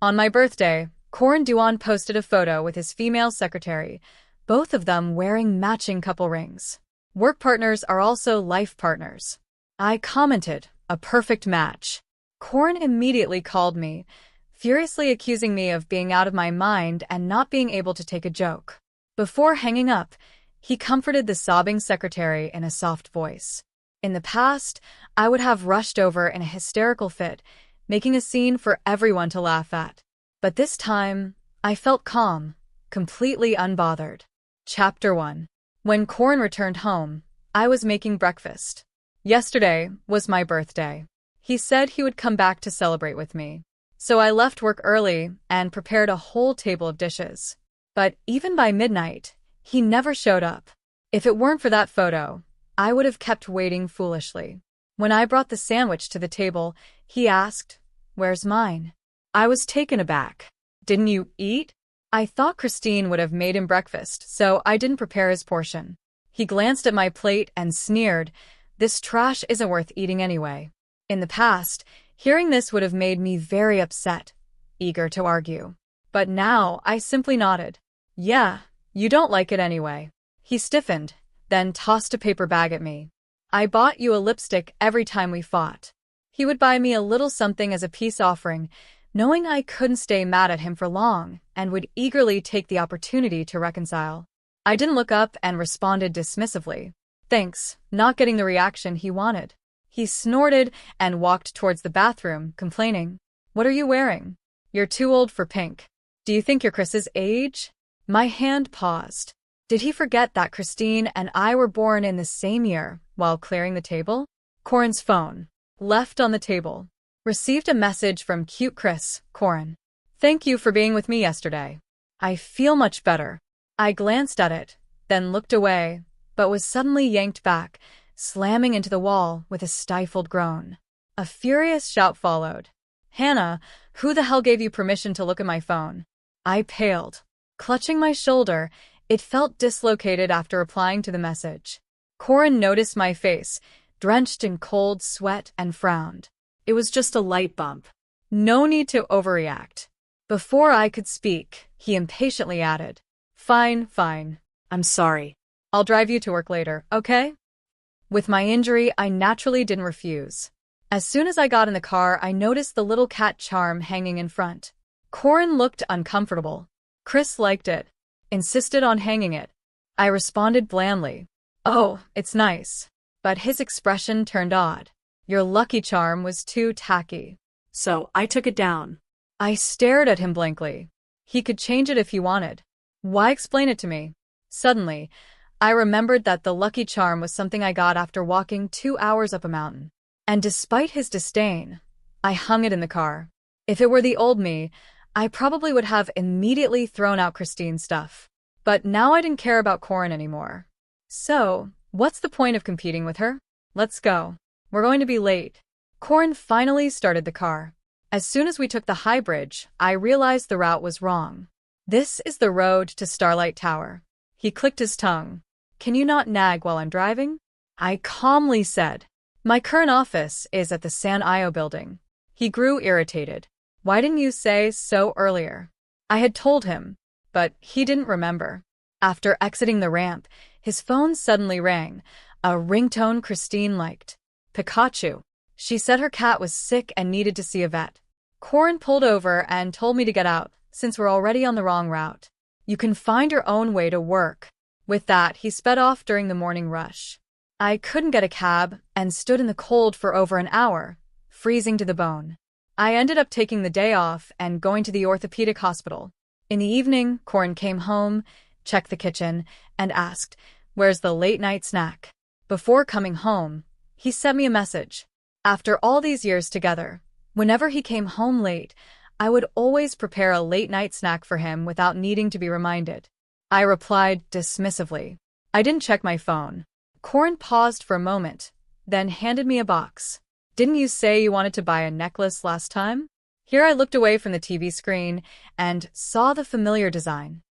On my birthday, Corin Duan posted a photo with his female secretary, both of them wearing matching couple rings. Work partners are also life partners. I commented, a perfect match. Corin immediately called me, furiously accusing me of being out of my mind and not being able to take a joke. Before hanging up, he comforted the sobbing secretary in a soft voice. In the past, I would have rushed over in a hysterical fit, making a scene for everyone to laugh at. But this time, I felt calm, completely unbothered. Chapter 1. When Corin returned home, I was making breakfast. Yesterday was my birthday. He said he would come back to celebrate with me. So I left work early and prepared a whole table of dishes. But even by midnight, he never showed up. If it weren't for that photo, I would have kept waiting foolishly. When I brought the sandwich to the table, he asked, "Where's mine?" I was taken aback. "Didn't you eat?" I thought Christine would have made him breakfast, so I didn't prepare his portion. He glanced at my plate and sneered, "This trash isn't worth eating anyway." In the past, hearing this would have made me very upset, eager to argue. But now I simply nodded. "Yeah, you don't like it anyway." He stiffened, then tossed a paper bag at me. "I bought you a lipstick every time we fought." He would buy me a little something as a peace offering, knowing I couldn't stay mad at him for long and would eagerly take the opportunity to reconcile. I didn't look up and responded dismissively. "Thanks," not getting the reaction he wanted. He snorted and walked towards the bathroom, complaining, "What are you wearing? You're too old for pink. Do you think you're Chris's age?" My hand paused. Did he forget that Christine and I were born in the same year while clearing the table? Corin's phone. Left on the table. Received a message from cute Chris, Corin. "Thank you for being with me yesterday. I feel much better." I glanced at it, then looked away, but was suddenly yanked back, slamming into the wall with a stifled groan. A furious shout followed. "Hannah, who the hell gave you permission to look at my phone?" I paled. Clutching my shoulder, it felt dislocated after replying to the message. Corin noticed my face, drenched in cold sweat, and frowned. "It was just a light bump. No need to overreact." Before I could speak, he impatiently added, Fine. I'm sorry. I'll drive you to work later, okay?" With my injury, I naturally didn't refuse. As soon as I got in the car, I noticed the little cat charm hanging in front. Corin looked uncomfortable. Chris liked it. Insisted on hanging it. I responded blandly, "Oh, it's nice." But his expression turned odd. "Your Lucky Charm was too tacky." So I took it down. I stared at him blankly. He could change it if he wanted. Why explain it to me? Suddenly, I remembered that the Lucky Charm was something I got after walking 2 hours up a mountain. And despite his disdain, I hung it in the car. If it were the old me, I probably would have immediately thrown out Christine's stuff. But now I didn't care about Corin anymore. So, what's the point of competing with her? Let's go. We're going to be late. Corin finally started the car. As soon as we took the high bridge, I realized the route was wrong. "This is the road to Starlight Tower." He clicked his tongue. "Can you not nag while I'm driving?" I calmly said, "My current office is at the San Io building." He grew irritated. "Why didn't you say so earlier?" I had told him, but he didn't remember. After exiting the ramp, his phone suddenly rang, a ringtone Christine liked. Pikachu. She said her cat was sick and needed to see a vet. Corin pulled over and told me to get out, since we're already on the wrong route. "You can find your own way to work." With that, he sped off during the morning rush. I couldn't get a cab and stood in the cold for over an hour, freezing to the bone. I ended up taking the day off and going to the orthopedic hospital. In the evening, Corin came home, checked the kitchen, and asked, "Where's the late-night snack?" Before coming home, he sent me a message. After all these years together, whenever he came home late, I would always prepare a late-night snack for him without needing to be reminded. I replied dismissively. I didn't check my phone. Corin paused for a moment, then handed me a box. "Didn't you say you wanted to buy a necklace last time?" Here I looked away from the TV screen and saw the familiar design.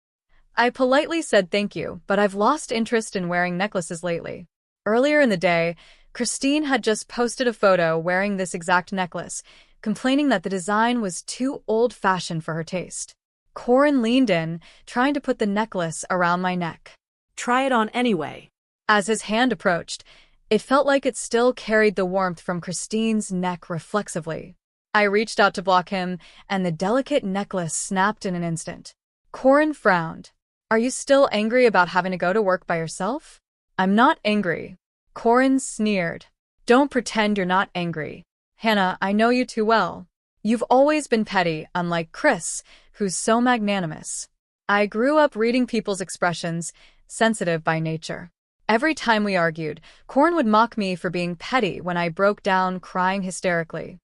I politely said thank you, but I've lost interest in wearing necklaces lately. Earlier in the day, Christine had just posted a photo wearing this exact necklace, complaining that the design was too old-fashioned for her taste. Corin leaned in, trying to put the necklace around my neck. Try it on anyway. As his hand approached, it felt like it still carried the warmth from Christine's neck reflexively. I reached out to block him, and the delicate necklace snapped in an instant. Corin frowned. Are you still angry about having to go to work by yourself? I'm not angry. Corin sneered. Don't pretend you're not angry. Hannah, I know you too well. You've always been petty, unlike Chris, who's so magnanimous. I grew up reading people's expressions, sensitive by nature. Every time we argued, Corin would mock me for being petty when I broke down crying hysterically.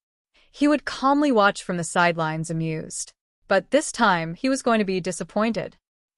He would calmly watch from the sidelines, amused. But this time, he was going to be disappointed.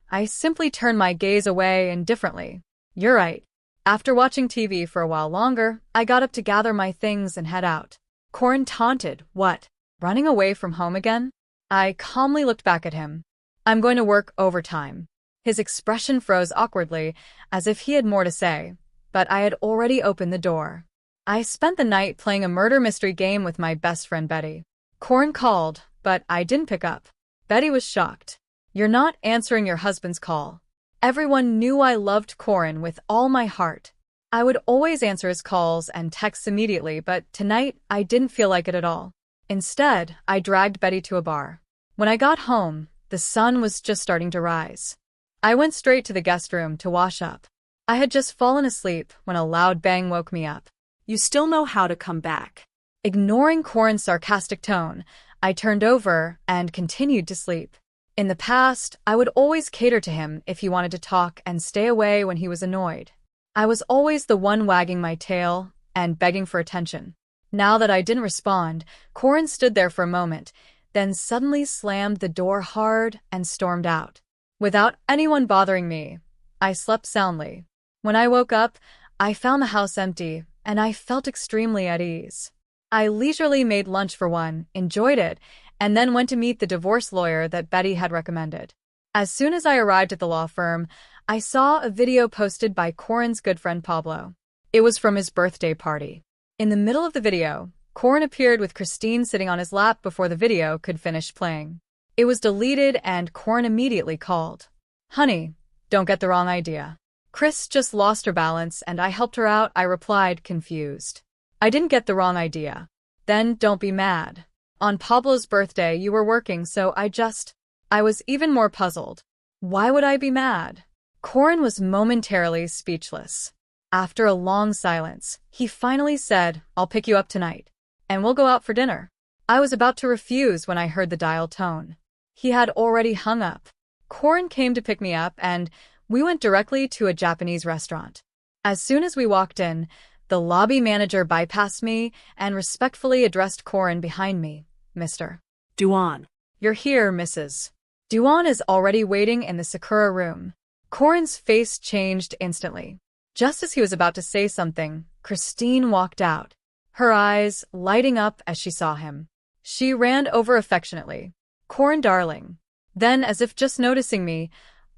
I simply turned my gaze away indifferently. You're right. After watching TV for a while longer, I got up to gather my things and head out. Corin taunted. What? Running away from home again? I calmly looked back at him. I'm going to work overtime. His expression froze awkwardly, as if he had more to say, but I had already opened the door. I spent the night playing a murder mystery game with my best friend Betty. Corin called, but I didn't pick up. Betty was shocked. You're not answering your husband's call. Everyone knew I loved Corin with all my heart. I would always answer his calls and texts immediately, but tonight I didn't feel like it at all. Instead, I dragged Betty to a bar. When I got home, the sun was just starting to rise. I went straight to the guest room to wash up. I had just fallen asleep when a loud bang woke me up. You still know how to come back. Ignoring Corin's sarcastic tone, I turned over and continued to sleep. In the past, I would always cater to him if he wanted to talk and stay away when he was annoyed. I was always the one wagging my tail and begging for attention. Now that I didn't respond, Corin stood there for a moment, then suddenly slammed the door hard and stormed out. Without anyone bothering me, I slept soundly. When I woke up, I found the house empty, and I felt extremely at ease. I leisurely made lunch for one, enjoyed it, and then went to meet the divorce lawyer that Betty had recommended. As soon as I arrived at the law firm, I saw a video posted by Corin's good friend Pablo. It was from his birthday party. In the middle of the video, Corin appeared with Christine sitting on his lap before the video could finish playing. It was deleted and Corin immediately called. Honey, don't get the wrong idea. Chris just lost her balance and I helped her out, I replied, confused. I didn't get the wrong idea. Then don't be mad. On Pablo's birthday you were working, so I was even more puzzled. Why would I be mad? Corin was momentarily speechless. After a long silence, he finally said, I'll pick you up tonight, and we'll go out for dinner. I was about to refuse when I heard the dial tone. He had already hung up. Corin came to pick me up, and we went directly to a Japanese restaurant. As soon as we walked in, the lobby manager bypassed me and respectfully addressed Corin behind me. Mr. Duan. You're here, Mrs. Duan is already waiting in the Sakura room. Corin's face changed instantly. Just as he was about to say something, Christine walked out, her eyes lighting up as she saw him. She ran over affectionately. Corin, darling. Then, as if just noticing me,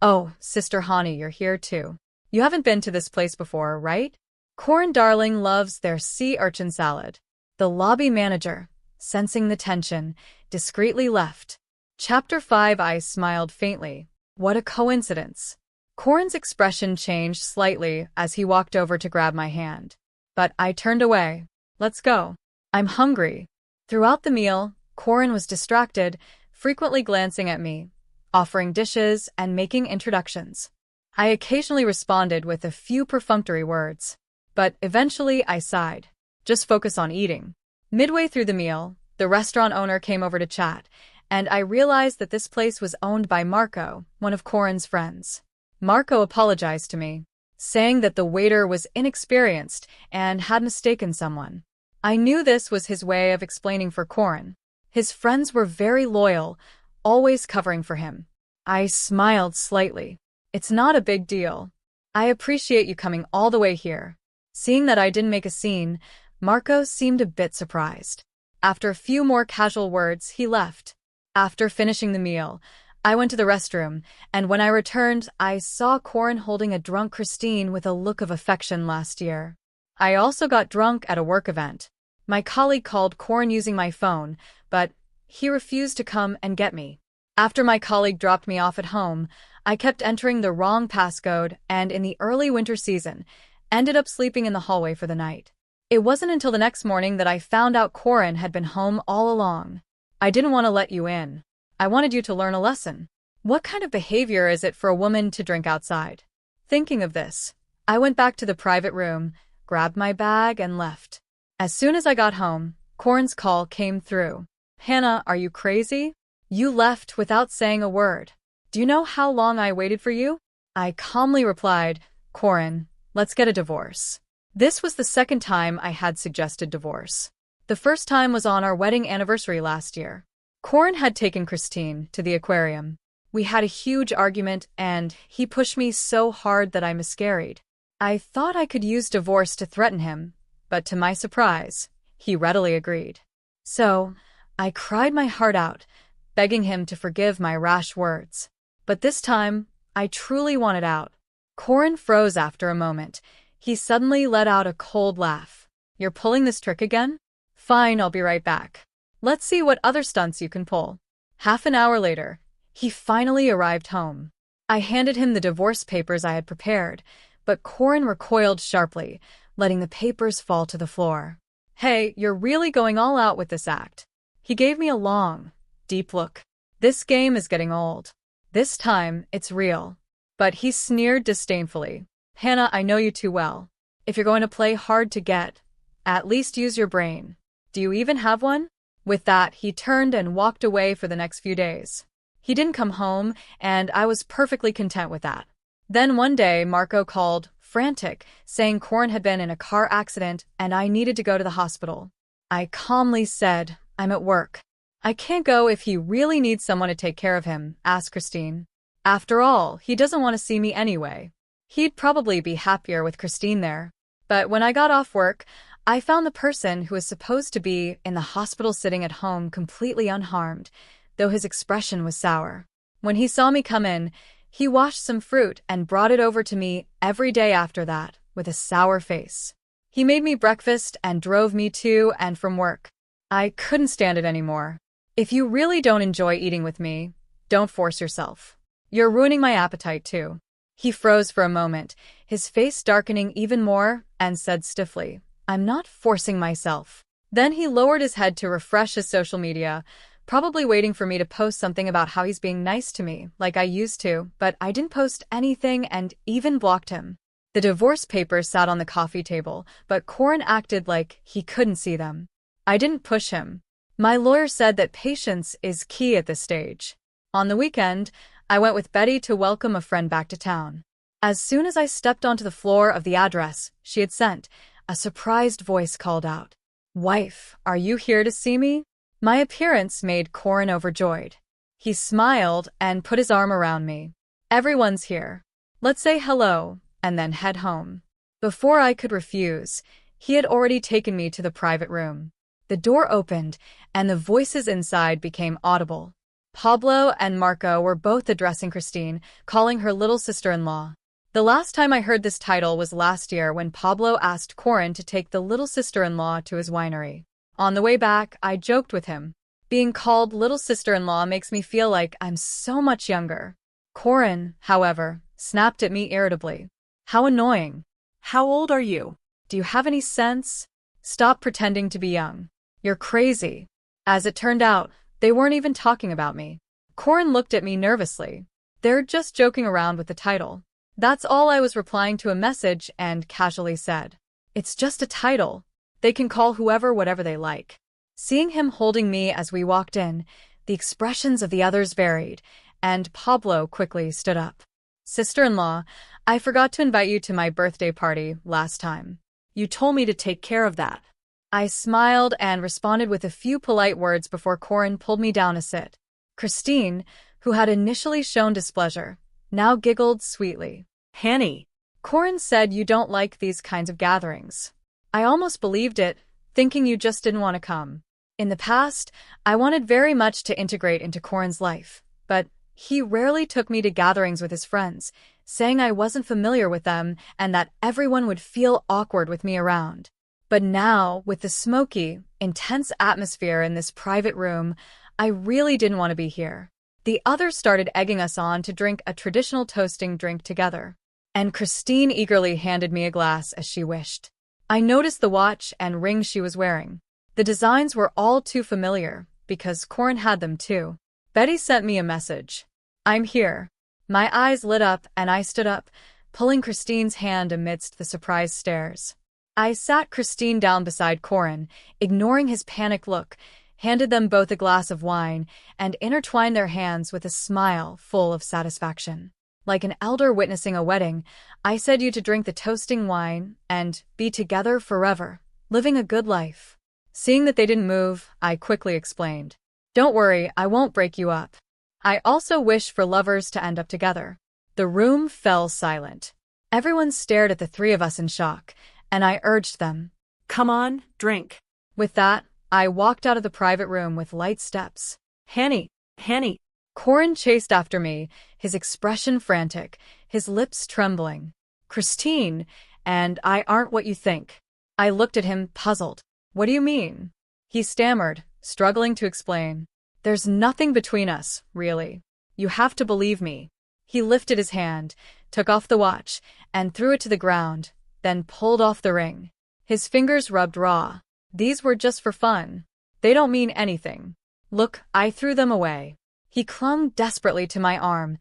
oh, Sister Hani, you're here too. You haven't been to this place before, right? Corin, darling, loves their sea urchin salad. The lobby manager, sensing the tension, discreetly left. Chapter 5. I smiled faintly. What a coincidence. Corin's expression changed slightly as he walked over to grab my hand. But I turned away. Let's go. I'm hungry. Throughout the meal, Corin was distracted, frequently glancing at me, offering dishes and making introductions. I occasionally responded with a few perfunctory words. But eventually I sighed. Just focus on eating. Midway through the meal, the restaurant owner came over to chat, and I realized that this place was owned by Marco, one of Corin's friends. Marco apologized to me, saying that the waiter was inexperienced and had mistaken someone. I knew this was his way of explaining for Corin. His friends were very loyal, always covering for him. I smiled slightly. It's not a big deal. I appreciate you coming all the way here. Seeing that I didn't make a scene, Marco seemed a bit surprised. After a few more casual words, he left. After finishing the meal, I went to the restroom, and when I returned, I saw Corin holding a drunk Christine with a look of affection last year. I also got drunk at a work event. My colleague called Corin using my phone, but he refused to come and get me. After my colleague dropped me off at home, I kept entering the wrong passcode and in the early winter season, ended up sleeping in the hallway for the night. It wasn't until the next morning that I found out Corin had been home all along. I didn't want to let you in. I wanted you to learn a lesson. What kind of behavior is it for a woman to drink outside? Thinking of this, I went back to the private room, grabbed my bag, and left. As soon as I got home, Corin's call came through. Hannah, are you crazy? You left without saying a word. Do you know how long I waited for you? I calmly replied, Corin, let's get a divorce. This was the second time I had suggested divorce. The first time was on our wedding anniversary last year. Corin had taken Christine to the aquarium. We had a huge argument and he pushed me so hard that I miscarried. I thought I could use divorce to threaten him, but to my surprise, he readily agreed. So, I cried my heart out, begging him to forgive my rash words. But this time, I truly wanted out. Corin froze after a moment. He suddenly let out a cold laugh. You're pulling this trick again? Fine, I'll be right back. Let's see what other stunts you can pull. Half an hour later, he finally arrived home. I handed him the divorce papers I had prepared, but Corin recoiled sharply, letting the papers fall to the floor. Hey, you're really going all out with this act. He gave me a long, deep look. This game is getting old. This time, it's real. But he sneered disdainfully. Hannah, I know you too well. If you're going to play hard to get, at least use your brain. Do you even have one? With that, he turned and walked away for the next few days. He didn't come home, and I was perfectly content with that. Then one day, Marco called, frantic, saying Corin had been in a car accident and I needed to go to the hospital. I calmly said, I'm at work. I can't go if he really needs someone to take care of him, asked Christine. After all, he doesn't want to see me anyway. He'd probably be happier with Christine there. But when I got off work, I found the person who was supposed to be in the hospital sitting at home completely unharmed, though his expression was sour. When he saw me come in, he washed some fruit and brought it over to me every day after that, with a sour face. He made me breakfast and drove me to and from work. I couldn't stand it anymore. If you really don't enjoy eating with me, don't force yourself. You're ruining my appetite too. He froze for a moment, his face darkening even more, and said stiffly, I'm not forcing myself. Then he lowered his head to refresh his social media, probably waiting for me to post something about how he's being nice to me, like I used to, but I didn't post anything and even blocked him. The divorce papers sat on the coffee table, but Corin acted like he couldn't see them. I didn't push him. My lawyer said that patience is key at this stage. On the weekend, I went with Betty to welcome a friend back to town. As soon as I stepped onto the floor of the address she had sent, a surprised voice called out, Wife, are you here to see me? My appearance made Corin overjoyed. He smiled and put his arm around me. Everyone's here. Let's say hello, and then head home. Before I could refuse, he had already taken me to the private room. The door opened, and the voices inside became audible. Pablo and Marco were both addressing Christine, calling her little sister-in-law. The last time I heard this title was last year when Pablo asked Corin to take the little sister-in-law to his winery. On the way back, I joked with him. Being called little sister-in-law makes me feel like I'm so much younger. Corin, however, snapped at me irritably. How annoying. How old are you? Do you have any sense? Stop pretending to be young. You're crazy. As it turned out, they weren't even talking about me. Corin looked at me nervously. They're just joking around with the title. That's all. I was replying to a message and casually said, It's just a title. They can call whoever whatever they like. Seeing him holding me as we walked in, the expressions of the others varied, and Pablo quickly stood up. Sister-in-law, I forgot to invite you to my birthday party last time. You told me to take care of that. I smiled and responded with a few polite words before Corin pulled me down a sit. Christine, who had initially shown displeasure, now giggled sweetly. Hanny. Corin said you don't like these kinds of gatherings. I almost believed it, thinking you just didn't want to come. In the past, I wanted very much to integrate into Corin's life, but he rarely took me to gatherings with his friends, saying I wasn't familiar with them and that everyone would feel awkward with me around. But now, with the smoky, intense atmosphere in this private room, I really didn't want to be here. The others started egging us on to drink a traditional toasting drink together, and Christine eagerly handed me a glass as she wished. I noticed the watch and ring she was wearing. The designs were all too familiar, because Corin had them too. Betty sent me a message. "I'm here." My eyes lit up and I stood up, pulling Christine's hand amidst the surprised stares. I sat Christine down beside Corin, ignoring his panicked look, handed them both a glass of wine, and intertwined their hands with a smile full of satisfaction. Like an elder witnessing a wedding, I said you to drink the toasting wine and be together forever, living a good life. Seeing that they didn't move, I quickly explained. "Don't worry, I won't break you up. I also wish for lovers to end up together." The room fell silent. Everyone stared at the three of us in shock, and I urged them. Come on, drink. With that, I walked out of the private room with light steps. Hanny. Corin chased after me, his expression frantic, his lips trembling. "Christine and I aren't what you think." I looked at him, puzzled. "What do you mean?" He stammered, struggling to explain. "There's nothing between us, really. You have to believe me." He lifted his hand, took off the watch, and threw it to the ground, then pulled off the ring. His fingers rubbed raw. "These were just for fun. They don't mean anything. Look," I threw them away. He clung desperately to my arm,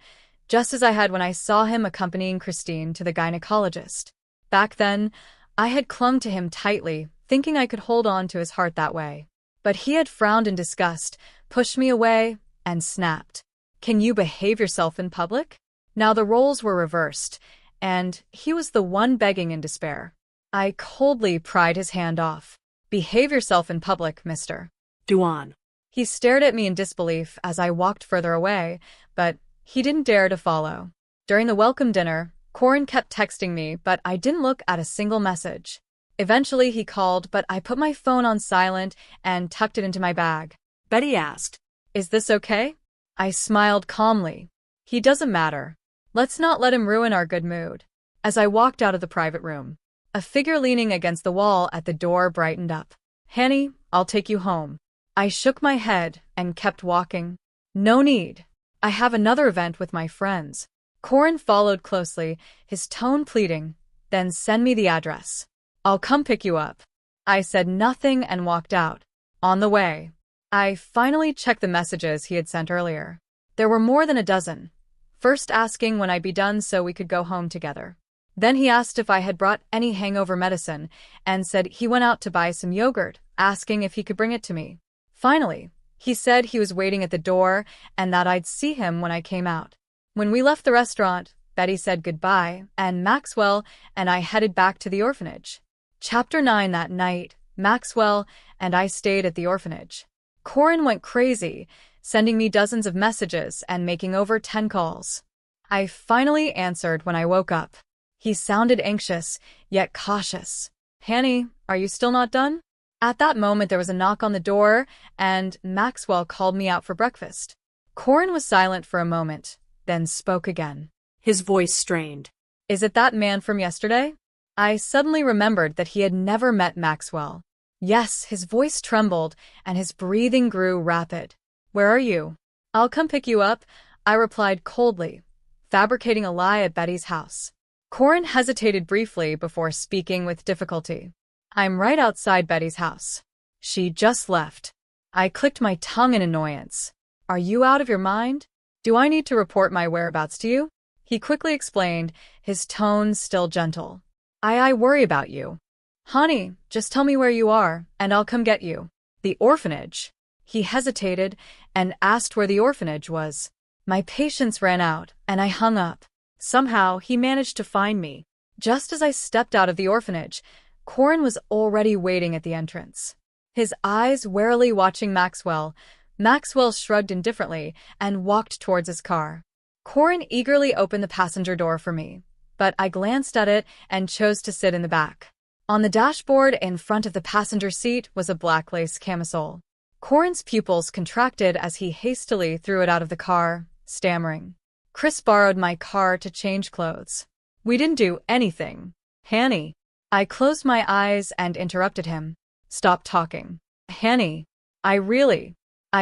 just as I had when I saw him accompanying Christine to the gynecologist. Back then, I had clung to him tightly, thinking I could hold on to his heart that way. But he had frowned in disgust, pushed me away, and snapped. "Can you behave yourself in public?" Now the roles were reversed, and he was the one begging in despair. I coldly pried his hand off. "Behave yourself in public, mister." Duan. He stared at me in disbelief as I walked further away, but he didn't dare to follow. During the welcome dinner, Corin kept texting me, but I didn't look at a single message. Eventually he called, but I put my phone on silent and tucked it into my bag. Betty asked. "Is this okay?" I smiled calmly. "He doesn't matter. Let's not let him ruin our good mood." As I walked out of the private room, a figure leaning against the wall at the door brightened up. "Hanny, I'll take you home." I shook my head and kept walking. "No need. I have another event with my friends." Corin followed closely, his tone pleading, "Then send me the address. I'll come pick you up." I said nothing and walked out. On the way, I finally checked the messages he had sent earlier. There were more than a dozen. First asking when I'd be done so we could go home together. Then he asked if I had brought any hangover medicine and said he went out to buy some yogurt, asking if he could bring it to me. Finally, he said he was waiting at the door and that I'd see him when I came out. When we left the restaurant, Betty said goodbye, and Maxwell and I headed back to the orphanage. Chapter 9. That night, Maxwell and I stayed at the orphanage. Corin went crazy, sending me dozens of messages and making over 10 calls. I finally answered when I woke up. He sounded anxious, yet cautious. "Hanny, are you still not done?" At that moment there was a knock on the door, and Maxwell called me out for breakfast. Corin was silent for a moment, then spoke again. His voice strained. "Is it that man from yesterday?" I suddenly remembered that he had never met Maxwell. Yes, his voice trembled, and his breathing grew rapid. "Where are you?" "I'll come pick you up," I replied coldly, fabricating a lie at Betty's house. Corin hesitated briefly before speaking with difficulty. "I'm right outside Betty's house. She just left." I clicked my tongue in annoyance. "Are you out of your mind? Do I need to report my whereabouts to you?" He quickly explained, his tone still gentle. I worry about you. Honey, just tell me where you are, and I'll come get you." "The orphanage." He hesitated and asked where the orphanage was. My patience ran out, and I hung up. Somehow, he managed to find me. Just as I stepped out of the orphanage, Corin was already waiting at the entrance. His eyes warily watching Maxwell. Maxwell shrugged indifferently and walked towards his car. Corin eagerly opened the passenger door for me, but I glanced at it and chose to sit in the back. On the dashboard in front of the passenger seat was a black lace camisole. Corin's pupils contracted as he hastily threw it out of the car, stammering. "Chris borrowed my car to change clothes. We didn't do anything. Hanny." I closed my eyes and interrupted him. Stop talking. Hanny, I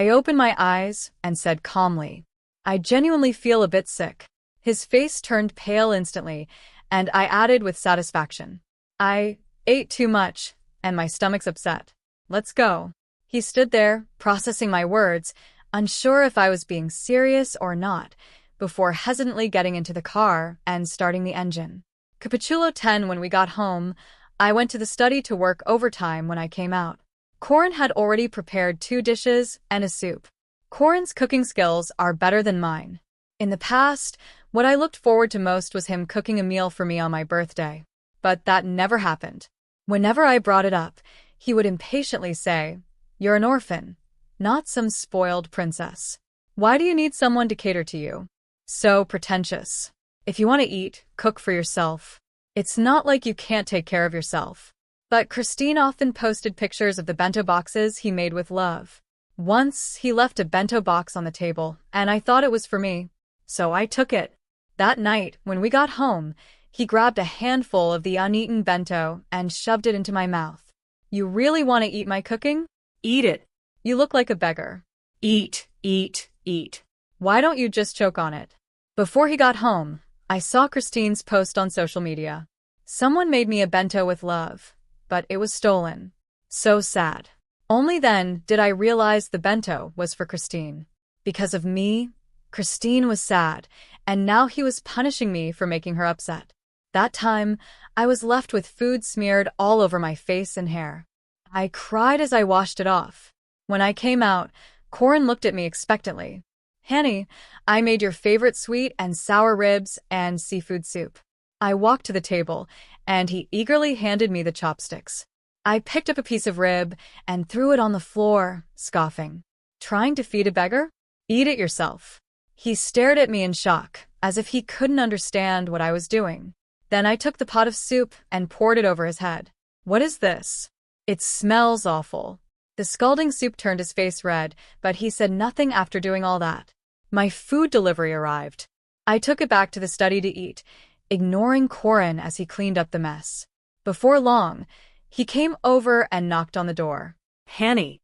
opened my eyes and said calmly, I genuinely feel a bit sick. His face turned pale instantly, and I added with satisfaction, I ate too much, and my stomach's upset. Let's go. He stood there, processing my words, unsure if I was being serious or not, before hesitantly getting into the car and starting the engine. Capitulo 10. When we got home, I went to the study to work overtime when I came out. Corin had already prepared 2 dishes and a soup. Corin's cooking skills are better than mine. In the past, what I looked forward to most was him cooking a meal for me on my birthday. But that never happened. Whenever I brought it up, he would impatiently say, You're an orphan, not some spoiled princess. Why do you need someone to cater to you? So pretentious. If you want to eat, cook for yourself. It's not like you can't take care of yourself. But Christine often posted pictures of the bento boxes he made with love. Once, he left a bento box on the table, and I thought it was for me. So I took it. That night, when we got home, he grabbed a handful of the uneaten bento and shoved it into my mouth. You really want to eat my cooking? Eat it. You look like a beggar. Eat, eat, eat. Why don't you just choke on it? Before he got home, I saw Christine's post on social media. Someone made me a bento with love, but it was stolen. So sad. Only then did I realize the bento was for Christine. Because of me, Christine was sad, and now he was punishing me for making her upset. That time, I was left with food smeared all over my face and hair. I cried as I washed it off. When I came out, Corin looked at me expectantly. Hanny, I made your favorite sweet and sour ribs and seafood soup. I walked to the table, and he eagerly handed me the chopsticks. I picked up a piece of rib and threw it on the floor, scoffing. Trying to feed a beggar? Eat it yourself. He stared at me in shock, as if he couldn't understand what I was doing. Then I took the pot of soup and poured it over his head. What is this? It smells awful. The scalding soup turned his face red, but he said nothing after doing all that. My food delivery arrived. I took it back to the study to eat, ignoring Corin as he cleaned up the mess. Before long, he came over and knocked on the door. Hanny.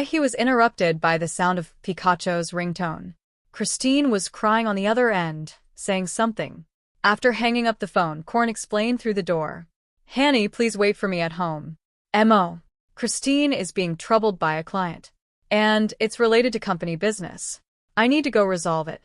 He was interrupted by the sound of Pikachu's ringtone. Christine was crying on the other end, saying something. After hanging up the phone, Corin explained through the door. Hanny, please wait for me at home. M.O. Christine is being troubled by a client. And it's related to company business. I need to go resolve it.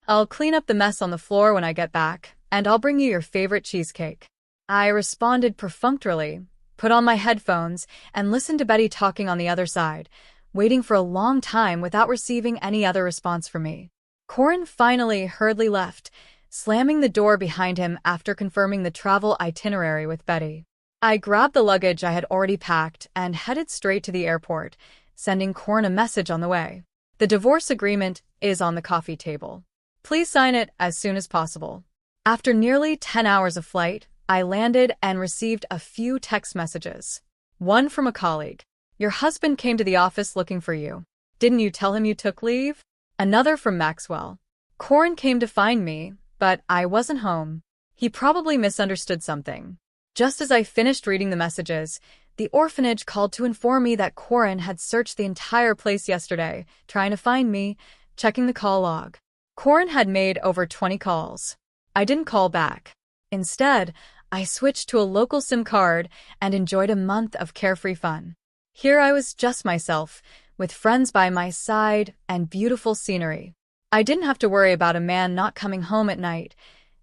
I'll clean up the mess on the floor when I get back, and I'll bring you your favorite cheesecake. I responded perfunctorily, put on my headphones, and listened to Betty talking on the other side, waiting for a long time without receiving any other response from me. Corin finally hurriedly left, slamming the door behind him after confirming the travel itinerary with Betty. I grabbed the luggage I had already packed and headed straight to the airport, sending Corin a message on the way. The divorce agreement is on the coffee table. Please sign it as soon as possible. After nearly 10 hours of flight, I landed and received a few text messages. One from a colleague. Your husband came to the office looking for you. Didn't you tell him you took leave? Another from Maxwell. Corin came to find me, but I wasn't home. He probably misunderstood something. Just as I finished reading the messages, the orphanage called to inform me that Corin had searched the entire place yesterday, trying to find me, checking the call log. Corin had made over 20 calls. I didn't call back. Instead, I switched to a local SIM card and enjoyed a month of carefree fun. Here I was just myself, with friends by my side and beautiful scenery. I didn't have to worry about a man not coming home at night,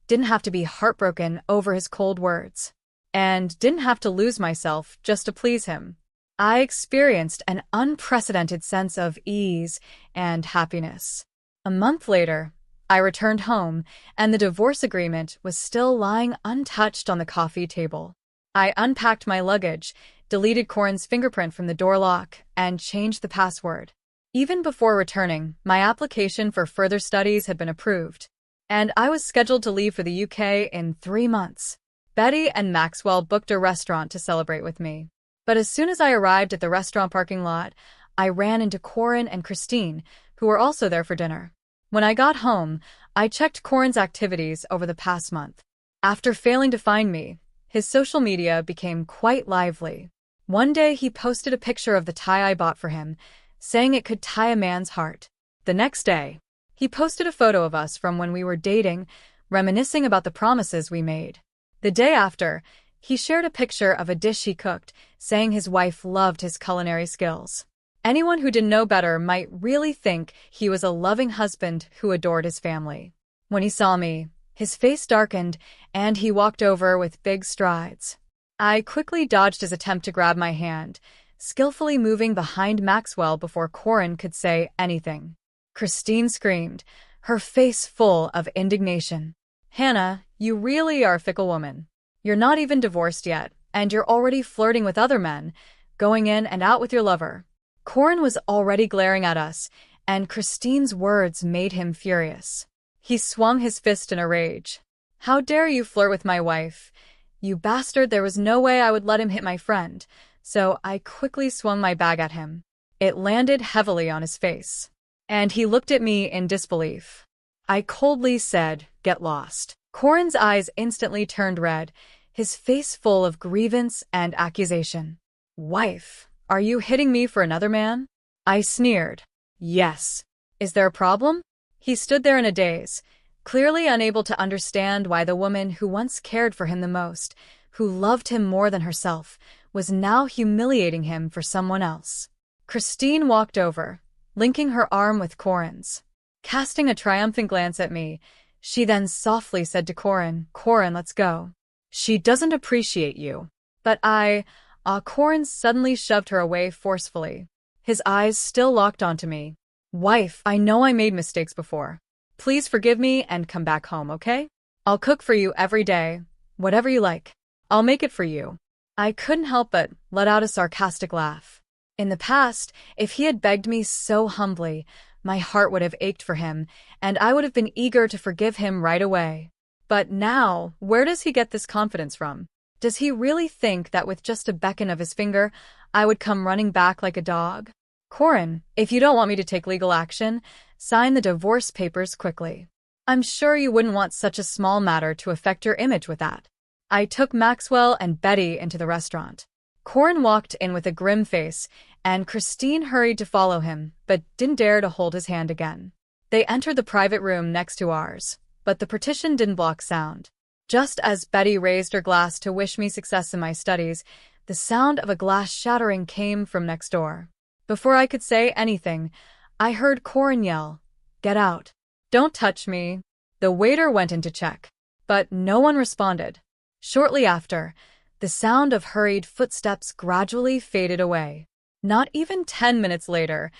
didn't have to be heartbroken over his cold words, and didn't have to lose myself just to please him. I experienced an unprecedented sense of ease and happiness. A month later, I returned home, and the divorce agreement was still lying untouched on the coffee table. I unpacked my luggage, deleted Corin's fingerprint from the door lock, and changed the password. Even before returning, my application for further studies had been approved, and I was scheduled to leave for the UK in 3 months. Betty and Maxwell booked a restaurant to celebrate with me. But as soon as I arrived at the restaurant parking lot, I ran into Corin and Christine, who were also there for dinner. When I got home, I checked Corin's activities over the past month. After failing to find me, His social media became quite lively. One day he posted a picture of the tie I bought for him, saying it could tie a man's heart. The next day, he posted a photo of us from when we were dating, reminiscing about the promises we made. The day after, he shared a picture of a dish he cooked, saying his wife loved his culinary skills. Anyone who didn't know better might really think he was a loving husband who adored his family. When he saw me, his face darkened, and he walked over with big strides. I quickly dodged his attempt to grab my hand, skillfully moving behind Maxwell before Corin could say anything. Christine screamed, her face full of indignation. "Hannah, you really are a fickle woman. You're not even divorced yet, and you're already flirting with other men, going in and out with your lover." Corin was already glaring at us, and Christine's words made him furious. He swung his fist in a rage. "How dare you flirt with my wife? You bastard, there was no way I would let him hit my friend," so I quickly swung my bag at him. It landed heavily on his face, and he looked at me in disbelief. I coldly said, "Get lost." Corin's eyes instantly turned red, his face full of grievance and accusation. "Wife, are you hitting me for another man?" I sneered. "Yes. Is there a problem?" He stood there in a daze, clearly unable to understand why the woman who once cared for him the most, who loved him more than herself, was now humiliating him for someone else. Christine walked over, linking her arm with Corin's. Casting a triumphant glance at me, she then softly said to Corin, "Corin, let's go." "She doesn't appreciate you." "But Corin suddenly shoved her away forcefully. His eyes still locked onto me. "Wife, I know I made mistakes before. Please forgive me and come back home, okay? I'll cook for you every day, whatever you like. I'll make it for you." I couldn't help but let out a sarcastic laugh. In the past, if he had begged me so humbly, my heart would have ached for him, and I would have been eager to forgive him right away. But now, where does he get this confidence from? Does he really think that with just a beckon of his finger, I would come running back like a dog? "Corin, if you don't want me to take legal action, sign the divorce papers quickly. I'm sure you wouldn't want such a small matter to affect your image with that." I took Maxwell and Betty into the restaurant. Corin walked in with a grim face, and Christine hurried to follow him, but didn't dare to hold his hand again. They entered the private room next to ours, but the partition didn't block sound. Just as Betty raised her glass to wish me success in my studies, the sound of a glass shattering came from next door. Before I could say anything, I heard Corin yell, "Get out. Don't touch me." The waiter went in to check, but no one responded. Shortly after, the sound of hurried footsteps gradually faded away. Not even 10 minutes later,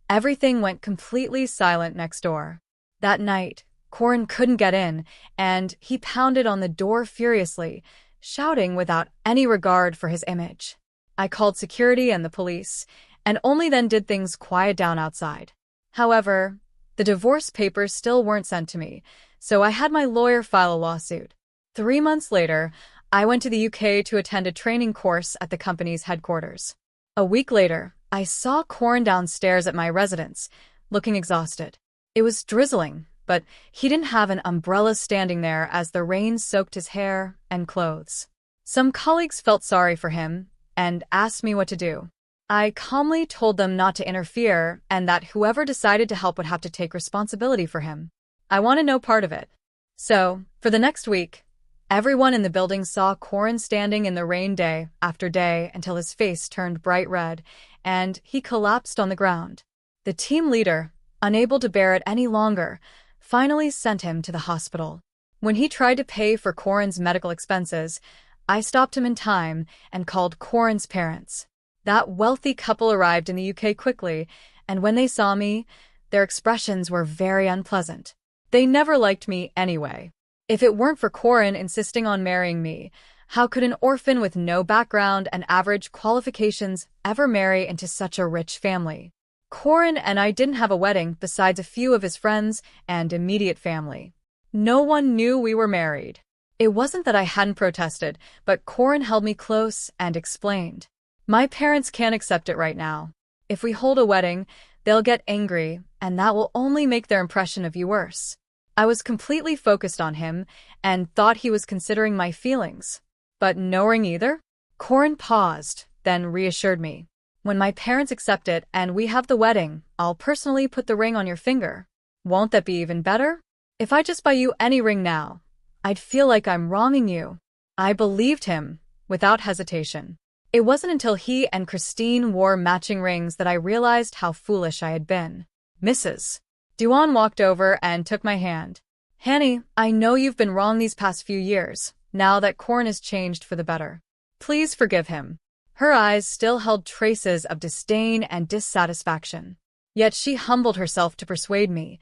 everything went completely silent next door. That night, Corin couldn't get in, and he pounded on the door furiously, shouting without any regard for his image. I called security and the police, and only then did things quiet down outside. However, the divorce papers still weren't sent to me, so I had my lawyer file a lawsuit. 3 months later, I went to the UK to attend a training course at the company's headquarters. A week later, I saw Corin downstairs at my residence, looking exhausted. It was drizzling, but he didn't have an umbrella standing there as the rain soaked his hair and clothes. Some colleagues felt sorry for him and asked me what to do. I calmly told them not to interfere and that whoever decided to help would have to take responsibility for him. I wanted no part of it. So, for the next week, everyone in the building saw Corin standing in the rain day after day until his face turned bright red and he collapsed on the ground. The team leader, unable to bear it any longer, finally sent him to the hospital. When he tried to pay for Corin's medical expenses, I stopped him in time and called Corin's parents. That wealthy couple arrived in the UK quickly, and when they saw me, their expressions were very unpleasant. They never liked me anyway. If it weren't for Corin insisting on marrying me, how could an orphan with no background and average qualifications ever marry into such a rich family? Corin and I didn't have a wedding besides a few of his friends and immediate family. No one knew we were married. It wasn't that I hadn't protested, but Corin held me close and explained. "My parents can't accept it right now. If we hold a wedding, they'll get angry, and that will only make their impression of you worse." I was completely focused on him and thought he was considering my feelings. But no ring either? Corin paused, then reassured me. When my parents accept it and we have the wedding, I'll personally put the ring on your finger. Won't that be even better? If I just buy you any ring now, I'd feel like I'm wronging you. I believed him, without hesitation. It wasn't until he and Christine wore matching rings that I realized how foolish I had been. Mrs. Duan walked over and took my hand. Hanny, I know you've been wrong these past few years, now that Corin has changed for the better. Please forgive him. Her eyes still held traces of disdain and dissatisfaction. Yet she humbled herself to persuade me,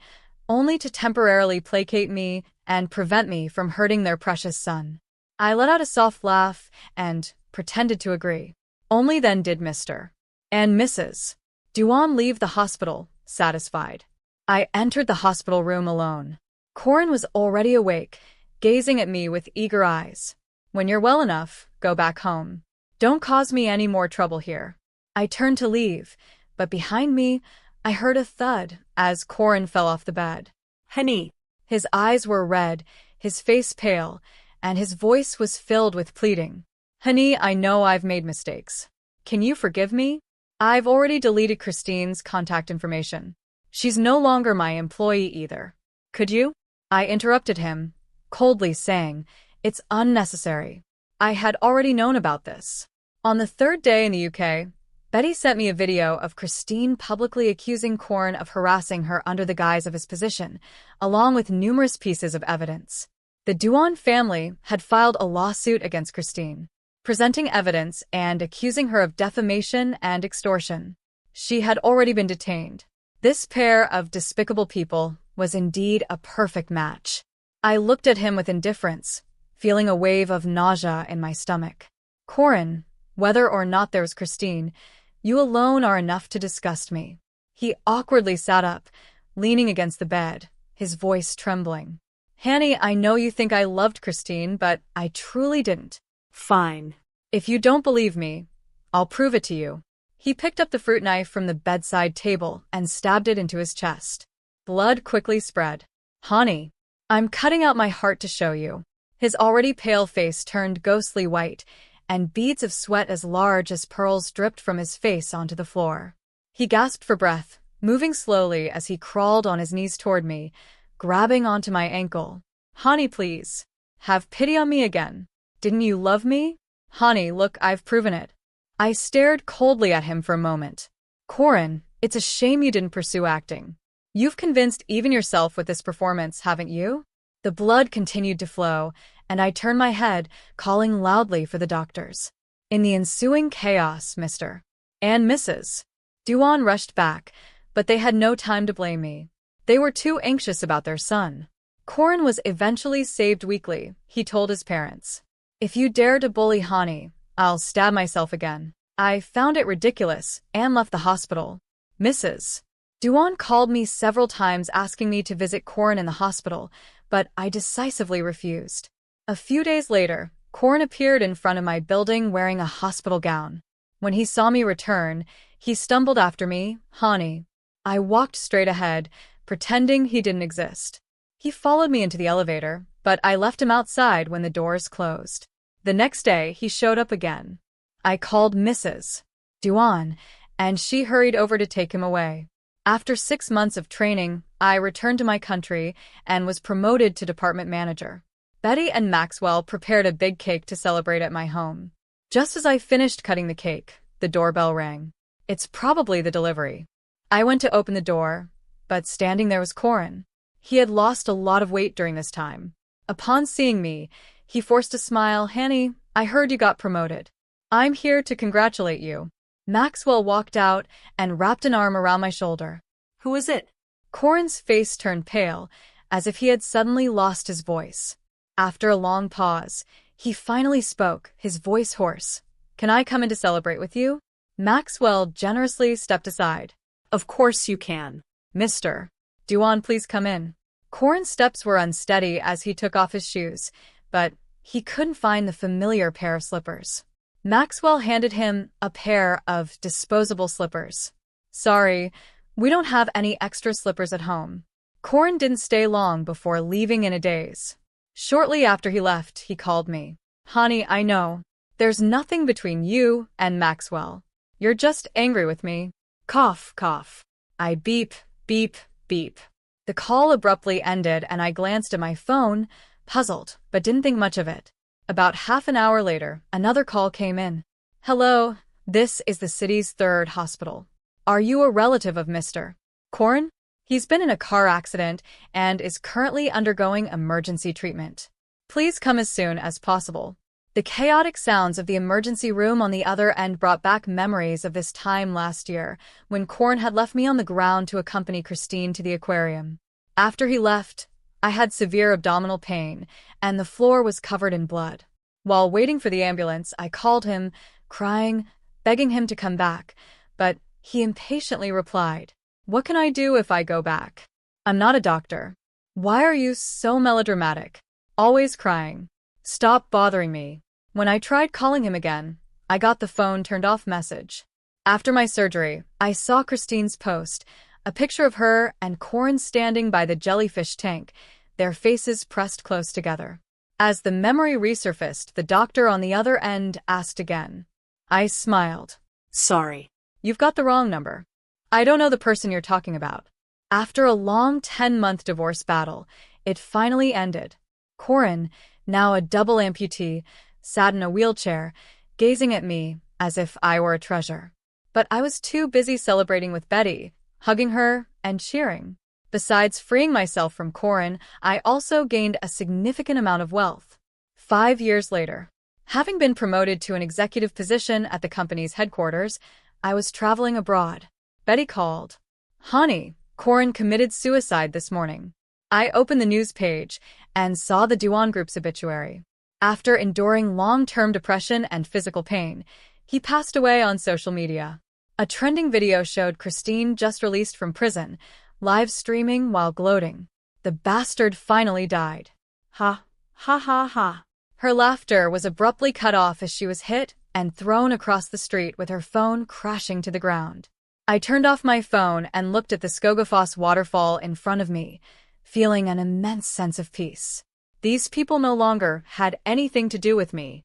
only to temporarily placate me and prevent me from hurting their precious son. I let out a soft laugh and pretended to agree. Only then did Mr. and Mrs. Duan leave the hospital, satisfied. I entered the hospital room alone. Corin was already awake, gazing at me with eager eyes. When you're well enough, go back home. Don't cause me any more trouble here. I turned to leave, but behind me, I heard a thud as Corin fell off the bed. Honey. His eyes were red, his face pale, and his voice was filled with pleading. Honey, I know I've made mistakes. Can you forgive me? I've already deleted Christine's contact information. She's no longer my employee either. Could you? I interrupted him, coldly saying, it's unnecessary. I had already known about this. On the third day in the UK, Betty sent me a video of Christine publicly accusing Corin of harassing her under the guise of his position, along with numerous pieces of evidence. The Duan family had filed a lawsuit against Christine, presenting evidence and accusing her of defamation and extortion. She had already been detained. This pair of despicable people was indeed a perfect match. I looked at him with indifference, feeling a wave of nausea in my stomach. Corin, whether or not there was Christine, you alone are enough to disgust me. He awkwardly sat up, leaning against the bed, his voice trembling. Hanny, I know you think I loved Christine, but I truly didn't. Fine. If you don't believe me, I'll prove it to you. He picked up the fruit knife from the bedside table and stabbed it into his chest. Blood quickly spread. Honey, I'm cutting out my heart to show you. His already pale face turned ghostly white, and beads of sweat as large as pearls dripped from his face onto the floor. He gasped for breath, moving slowly as he crawled on his knees toward me, grabbing onto my ankle. Honey, please. Have pity on me again. Didn't you love me? Honey, look, I've proven it. I stared coldly at him for a moment. Corin, it's a shame you didn't pursue acting. You've convinced even yourself with this performance, haven't you? The blood continued to flow, and I turned my head, calling loudly for the doctors. In the ensuing chaos, Mr. and Mrs. Duan rushed back, but they had no time to blame me. They were too anxious about their son. Corin was eventually saved weakly, he told his parents. If you dare to bully Hani, I'll stab myself again. I found it ridiculous and left the hospital. Mrs. Duan called me several times asking me to visit Corin in the hospital, but I decisively refused. A few days later, Corin appeared in front of my building wearing a hospital gown. When he saw me return, he stumbled after me, Hani. I walked straight ahead, pretending he didn't exist. He followed me into the elevator, but I left him outside when the doors closed. The next day, he showed up again. I called Mrs. Duan, and she hurried over to take him away. After 6 months of training, I returned to my country and was promoted to department manager. Betty and Maxwell prepared a big cake to celebrate at my home. Just as I finished cutting the cake, the doorbell rang. It's probably the delivery. I went to open the door, but standing there was Corin. He had lost a lot of weight during this time. Upon seeing me, he forced a smile. Hanny, I heard you got promoted. I'm here to congratulate you. Maxwell walked out and wrapped an arm around my shoulder. Who is it? Corin's face turned pale, as if he had suddenly lost his voice. After a long pause, he finally spoke, his voice hoarse. Can I come in to celebrate with you? Maxwell generously stepped aside. Of course you can. Mr. Duan, please come in. Corin's steps were unsteady as he took off his shoes, but he couldn't find the familiar pair of slippers. Maxwell handed him a pair of disposable slippers. Sorry, we don't have any extra slippers at home. Corin didn't stay long before leaving in a daze. Shortly after he left, he called me. Honey, I know. There's nothing between you and Maxwell. You're just angry with me. Cough, cough. I beep, beep, beep. The call abruptly ended and I glanced at my phone, puzzled, but didn't think much of it. About half an hour later, another call came in. Hello, this is the city's third hospital. Are you a relative of Mr. Corin? He's been in a car accident and is currently undergoing emergency treatment. Please come as soon as possible. The chaotic sounds of the emergency room on the other end brought back memories of this time last year, when Corin had left me on the ground to accompany Christine to the aquarium. After he left, I had severe abdominal pain, and the floor was covered in blood. While waiting for the ambulance, I called him, crying, begging him to come back, but he impatiently replied, "What can I do if I go back? I'm not a doctor." Why are you so melodramatic? Always crying. Stop bothering me. When I tried calling him again, I got the phone turned off message. After my surgery, I saw Christine's post, a picture of her and Corin standing by the jellyfish tank, their faces pressed close together. As the memory resurfaced, the doctor on the other end asked again. I smiled. Sorry. You've got the wrong number. I don't know the person you're talking about. After a long 10-month divorce battle, it finally ended. Corin, now a double amputee, sat in a wheelchair, gazing at me as if I were a treasure. But I was too busy celebrating with Betty, hugging her and cheering. Besides freeing myself from Corin, I also gained a significant amount of wealth. 5 years later, having been promoted to an executive position at the company's headquarters, I was traveling abroad. Betty called. Honey, Corin committed suicide this morning. I opened the news page and saw the Duan Group's obituary. After enduring long-term depression and physical pain, he passed away on social media. A trending video showed Christine just released from prison, live streaming while gloating. The bastard finally died. Ha, ha ha ha. Her laughter was abruptly cut off as she was hit and thrown across the street with her phone crashing to the ground. I turned off my phone and looked at the Skogafoss waterfall in front of me, feeling an immense sense of peace. These people no longer had anything to do with me.